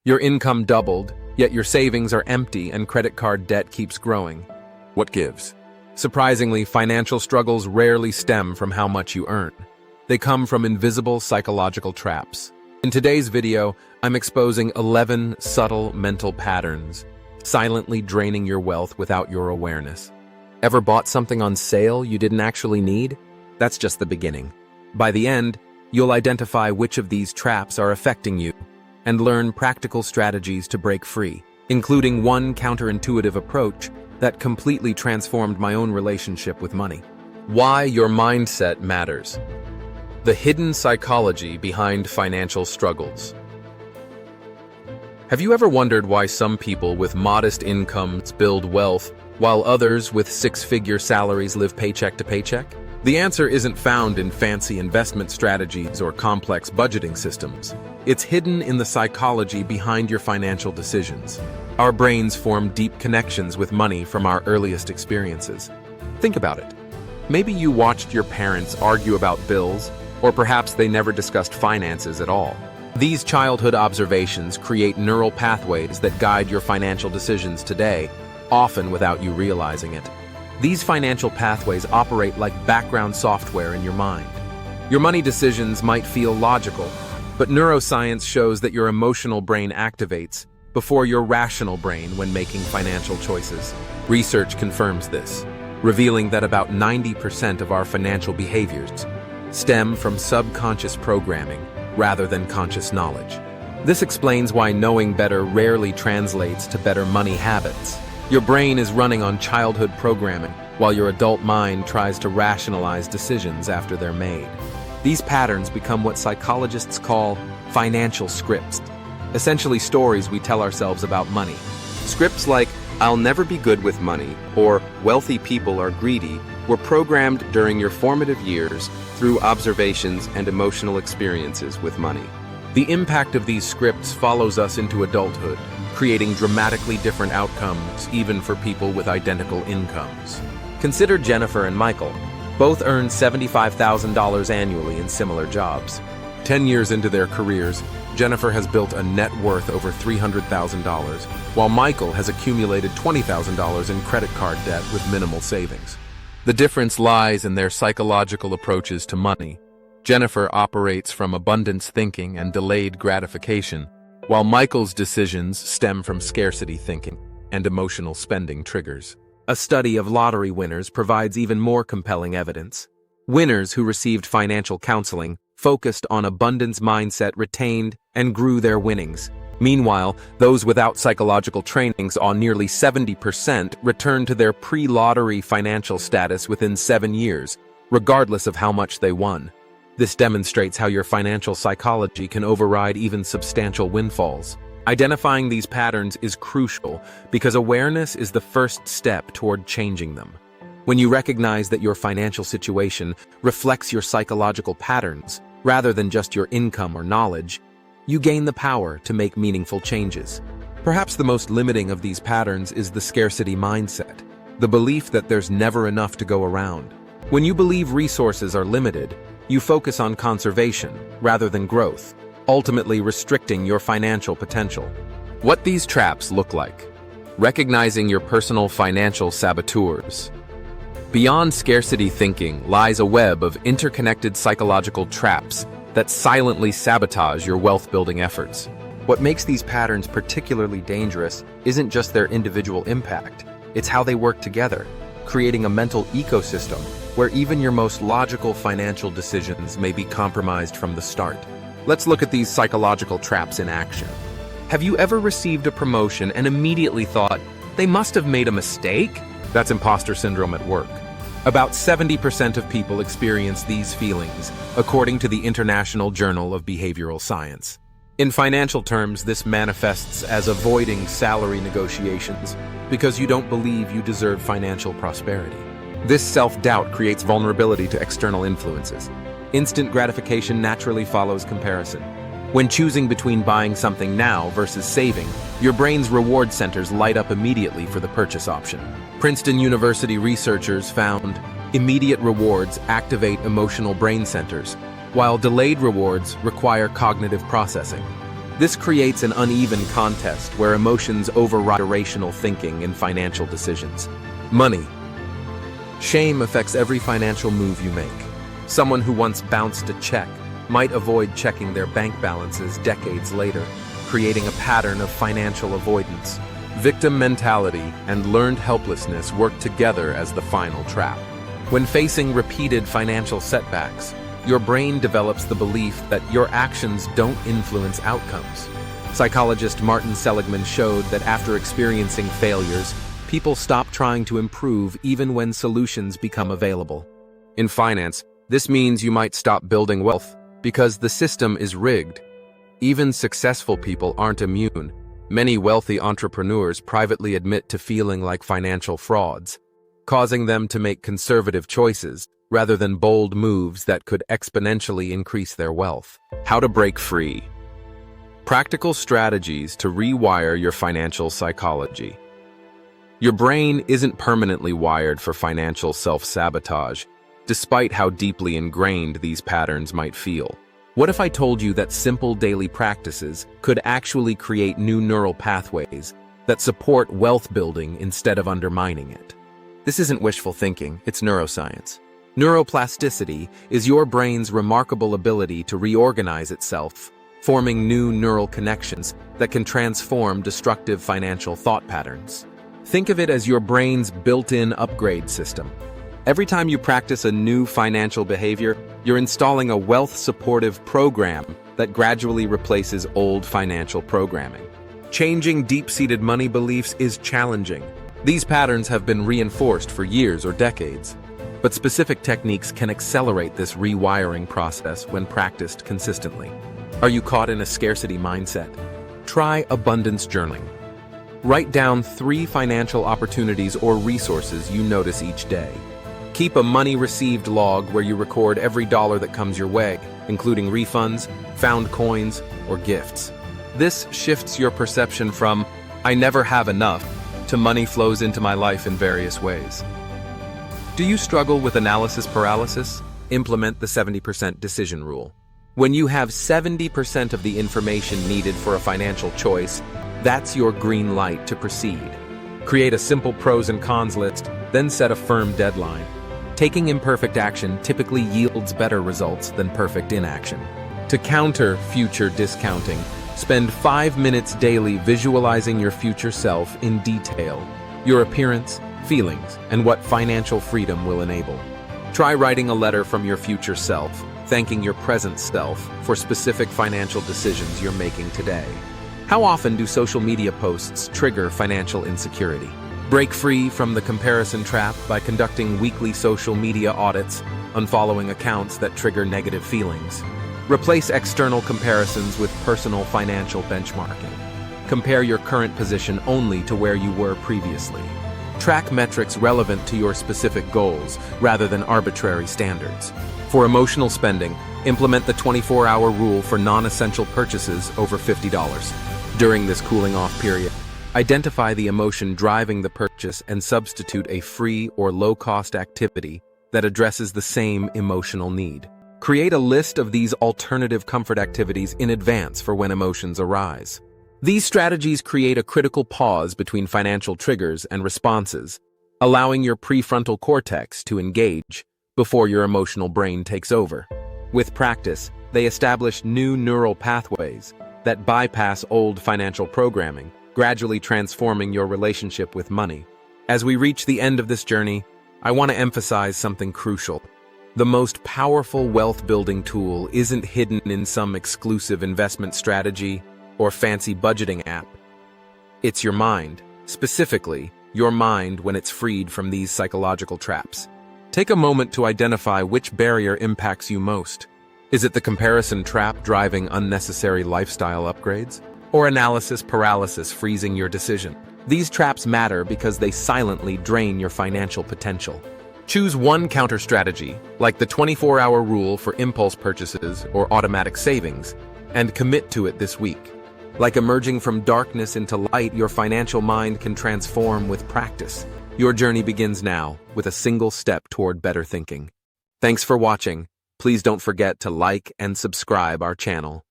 Your income doubled, yet your savings are empty and credit card debt keeps growing. What gives? Surprisingly, financial struggles rarely stem from how much you earn. They come from invisible psychological traps. In today's video, I'm exposing 11 subtle mental patterns, silently draining your wealth without your awareness. Ever bought something on sale you didn't actually need? That's just the beginning. By the end, you'll identify which of these traps are affecting you and learn practical strategies to break free, including one counterintuitive approach that completely transformed my own relationship with money. Why your mindset matters. The hidden psychology behind financial struggles. Have you ever wondered why some people with modest incomes build wealth while others with six-figure salaries live paycheck to paycheck? The answer isn't found in fancy investment strategies or complex budgeting systems. It's hidden in the psychology behind your financial decisions. Our brains form deep connections with money from our earliest experiences. Think about it. Maybe you watched your parents argue about bills, or perhaps they never discussed finances at all. These childhood observations create neural pathways that guide your financial decisions today, often without you realizing it. These financial pathways operate like background software in your mind. Your money decisions might feel logical, but neuroscience shows that your emotional brain activates before your rational brain when making financial choices. Research confirms this, revealing that about 90% of our financial behaviors stem from subconscious programming rather than conscious knowledge. This explains why knowing better rarely translates to better money habits. Your brain is running on childhood programming, while your adult mind tries to rationalize decisions after they're made. These patterns become what psychologists call financial scripts, essentially stories we tell ourselves about money. Scripts like, "I'll never be good with money," or "wealthy people are greedy," were programmed during your formative years through observations and emotional experiences with money. The impact of these scripts follows us into adulthood, creating dramatically different outcomes even for people with identical incomes. Consider Jennifer and Michael. Both earn $75,000 annually in similar jobs. 10 years into their careers, Jennifer has built a net worth over $300,000, while Michael has accumulated $20,000 in credit card debt with minimal savings. The difference lies in their psychological approaches to money. Jennifer operates from abundance thinking and delayed gratification, while Michael's decisions stem from scarcity thinking and emotional spending triggers. A study of lottery winners provides even more compelling evidence. Winners who received financial counseling focused on abundance mindset retained and grew their winnings. Meanwhile, those without psychological training saw nearly 70% return to their pre-lottery financial status within 7 years, regardless of how much they won. This demonstrates how your financial psychology can override even substantial windfalls. Identifying these patterns is crucial because awareness is the first step toward changing them. When you recognize that your financial situation reflects your psychological patterns, rather than just your income or knowledge, you gain the power to make meaningful changes. Perhaps the most limiting of these patterns is the scarcity mindset, the belief that there's never enough to go around. When you believe resources are limited, you focus on conservation rather than growth, ultimately restricting your financial potential. What these traps look like. Recognizing your personal financial saboteurs. Beyond scarcity thinking lies a web of interconnected psychological traps that silently sabotage your wealth-building efforts. What makes these patterns particularly dangerous isn't just their individual impact, it's how they work together, creating a mental ecosystem where even your most logical financial decisions may be compromised from the start. Let's look at these psychological traps in action. Have you ever received a promotion and immediately thought, "They must have made a mistake"? That's imposter syndrome at work. About 70% of people experience these feelings, according to the International Journal of Behavioral Science. In financial terms, this manifests as avoiding salary negotiations because you don't believe you deserve financial prosperity. This self-doubt creates vulnerability to external influences. Instant gratification naturally follows comparison. When choosing between buying something now versus saving, your brain's reward centers light up immediately for the purchase option. Princeton University researchers found immediate rewards activate emotional brain centers, while delayed rewards require cognitive processing. This creates an uneven contest where emotions override rational thinking in financial decisions. Money. Shame affects every financial move you make. Someone who once bounced a check might avoid checking their bank balances decades later, creating a pattern of financial avoidance. Victim mentality and learned helplessness work together as the final trap. When facing repeated financial setbacks, your brain develops the belief that your actions don't influence outcomes. Psychologist Martin Seligman showed that after experiencing failures, people stop trying to improve even when solutions become available. In finance, this means you might stop building wealth because the system is rigged. Even successful people aren't immune. Many wealthy entrepreneurs privately admit to feeling like financial frauds, causing them to make conservative choices rather than bold moves that could exponentially increase their wealth. How to break free. Practical strategies to rewire your financial psychology. Your brain isn't permanently wired for financial self-sabotage, despite how deeply ingrained these patterns might feel. What if I told you that simple daily practices could actually create new neural pathways that support wealth building instead of undermining it? This isn't wishful thinking, it's neuroscience. Neuroplasticity is your brain's remarkable ability to reorganize itself, forming new neural connections that can transform destructive financial thought patterns. Think of it as your brain's built-in upgrade system. Every time you practice a new financial behavior, you're installing a wealth-supportive program that gradually replaces old financial programming. Changing deep-seated money beliefs is challenging. These patterns have been reinforced for years or decades, but specific techniques can accelerate this rewiring process when practiced consistently. Are you caught in a scarcity mindset? Try abundance journaling. Write down 3 financial opportunities or resources you notice each day. Keep a money received log where you record every dollar that comes your way, including refunds, found coins, or gifts. This shifts your perception from, "I never have enough," to "money flows into my life in various ways." Do you struggle with analysis paralysis? Implement the 70% decision rule. When you have 70% of the information needed for a financial choice, that's your green light to proceed. Create a simple pros and cons list, then set a firm deadline. Taking imperfect action typically yields better results than perfect inaction. To counter future discounting, spend 5 minutes daily visualizing your future self in detail, your appearance, feelings, and what financial freedom will enable. Try writing a letter from your future self, thanking your present self for specific financial decisions you're making today. How often do social media posts trigger financial insecurity? Break free from the comparison trap by conducting weekly social media audits, unfollowing accounts that trigger negative feelings. Replace external comparisons with personal financial benchmarking. Compare your current position only to where you were previously. Track metrics relevant to your specific goals rather than arbitrary standards. For emotional spending, implement the 24-hour rule for non-essential purchases over $50. During this cooling-off period, identify the emotion driving the purchase and substitute a free or low-cost activity that addresses the same emotional need. Create a list of these alternative comfort activities in advance for when emotions arise. These strategies create a critical pause between financial triggers and responses, allowing your prefrontal cortex to engage before your emotional brain takes over. With practice, they establish new neural pathways that bypass old financial programming, gradually transforming your relationship with money. As we reach the end of this journey, I want to emphasize something crucial. The most powerful wealth-building tool isn't hidden in some exclusive investment strategy or fancy budgeting app. It's your mind, specifically your mind when it's freed from these psychological traps. Take a moment to identify which barrier impacts you most. Is it the comparison trap driving unnecessary lifestyle upgrades? Or analysis paralysis freezing your decision? These traps matter because they silently drain your financial potential. Choose one counter strategy, like the 24-hour rule for impulse purchases or automatic savings, and commit to it this week. Like emerging from darkness into light, your financial mind can transform with practice. Your journey begins now, with a single step toward better thinking. Thanks for watching. Please don't forget to like and subscribe our channel.